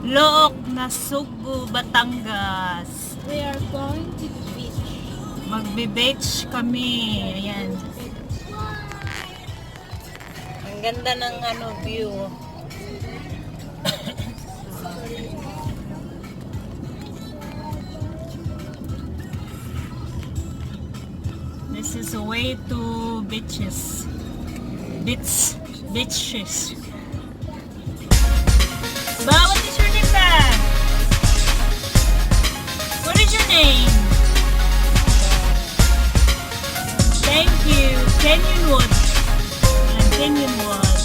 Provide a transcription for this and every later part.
Look na Subo, Batangas. We are going to the beach. Magbe-beach kami. Ayan. Ang ganda ng view. This is a way to beaches. Beaches. Ba, what is your name ba? What is your name? Thank you. Canyon Wood. Canyon Wood.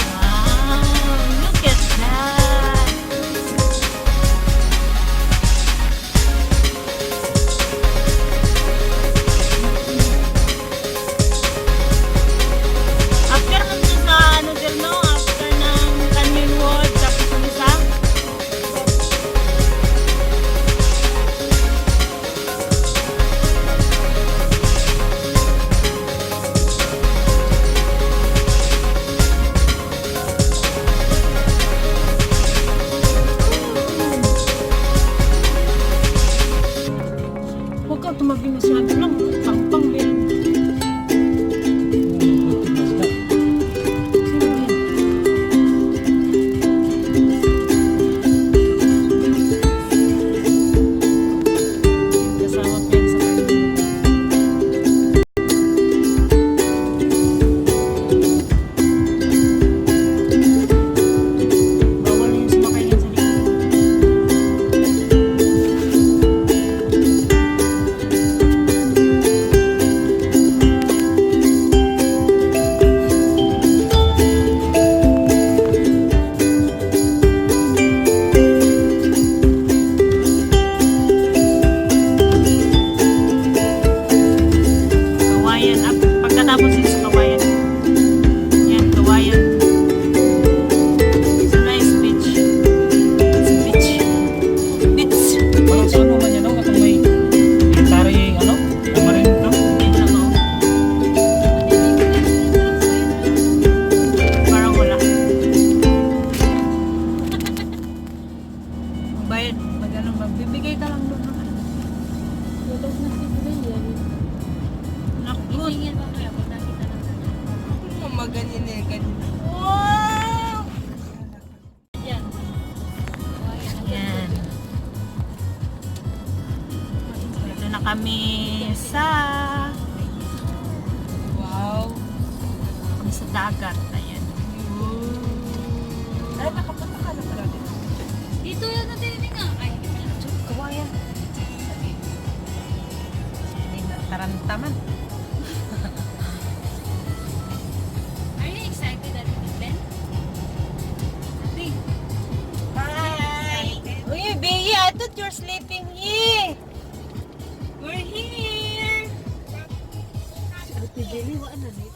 Wow, look at that. After nun sa din no? After ng Canyon Wood, tapos ang isa? Huwag ka tumabi masyado lang. Pang-pang din. Kasama ko yan sa kanya. Bawal na yung sumakay yan sa likod. Kawayan. Pagkatapos yun sa Kawayan. Yan, Kawayan. It's a nice beach. It's a beach. Beach. Parang saan mo man yan, no? Katong may military, marine to. Yan lang, oh. Parang wala. Magbayad. Magbibigay ka lang doon. Tulog na si Brian. Naku. Isingin mo kaya kung nakita lang natin. Maganyan eh, ganyan. Wow! Yan. Yan. Dito na kami sa dagat. Ayan. Ay, nakapunta ka na pala dito. Dito yan natin ini nga. Ay, Kawayan. Tarantaman. are you excited at the event? Ate, Hi! Uy, Bea, I thought you're sleeping here. We're here. Ate Jelly, wala na eh.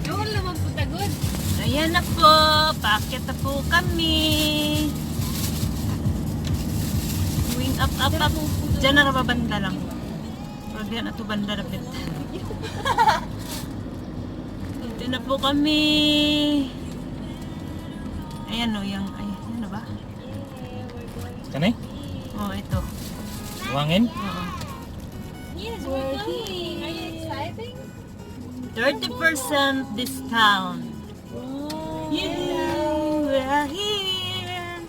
doon naman po tagod. Ayan na po. Paakyat na po kami. Going up. Diyan na banda lang. Pero diyan na ito banda na bit. Dito na po kami. Ayan o, yung, ay, ano na ba? Kanay? Oo, ito. Buwangin? Oo. Yes, we're going. Are you excited? 30% discount. Yeah, we're here.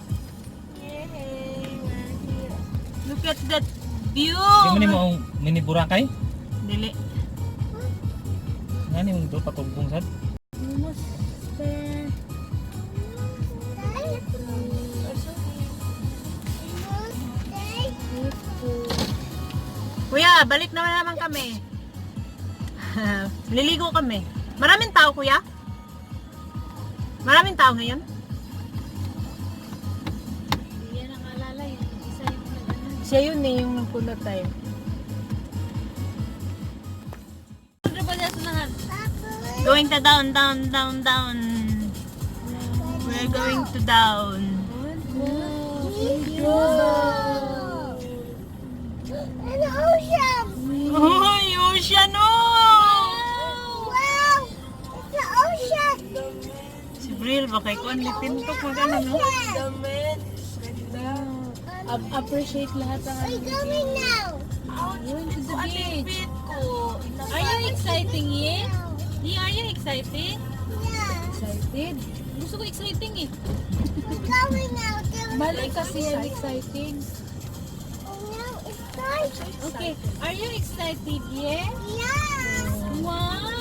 Look at that view. Di mo mo ang mini Boracay? Dili. Nga ni mong ito, patugbong sad. Kuya, balik naman kami. Liligo kami. Maraming tao, kuya? Maraming tao ngayon? Hindi yan ang alala. Yung isa yung nag-ano. Siya yun eh, yung nagpunta tayo. Ano ba niya sa lahat? Going to down. We're going to down. An ocean! Oh, yung ocean, oh! Wow! It's the ocean! Dahil ba kay kuan litintok magano no? Damit. Ganda. Appreciate lahat ng We're going now. Yun, to the beach. Are you exciting, Ye? Ye, are you excited? Excited. Gusto ko exciting eh. Mali kasi yan exciting. Okay, are you excited, Ye? Wow!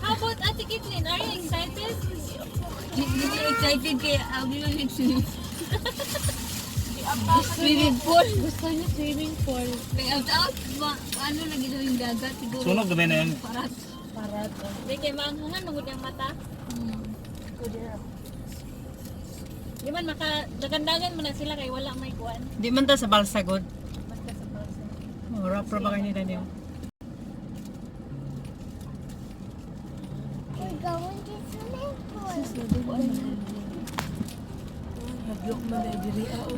How about Ate Kitlin? Are you excited? Hindi excited kaya ako lang nag-swimming. Swimming pool. Gusto niya swimming pool. Kaya out, ano lagi daw yung dagat siguro. Sunog gabi na yan. Parat. Para to. Hindi kayo maanghangan, nungod yung mata. Di man, dagandagan mo na sila kay wala may kuwan. Di man ta sa balsagod. Basta sa pausa. Ora pro ba kanina niyo? Hagyok man na diri ako.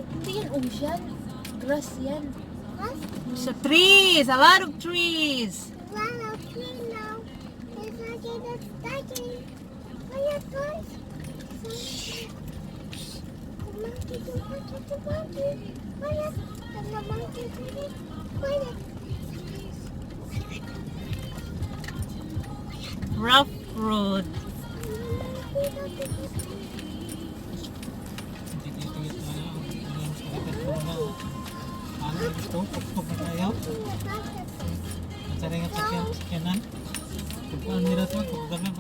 Hindi yan ocean. Grass yan. Sa trees, a lot of trees. Rough road. Ano gusto? Pagpag na tayo? At sa rin ang sakyanan? Pagpaan nila ito? Pagpag na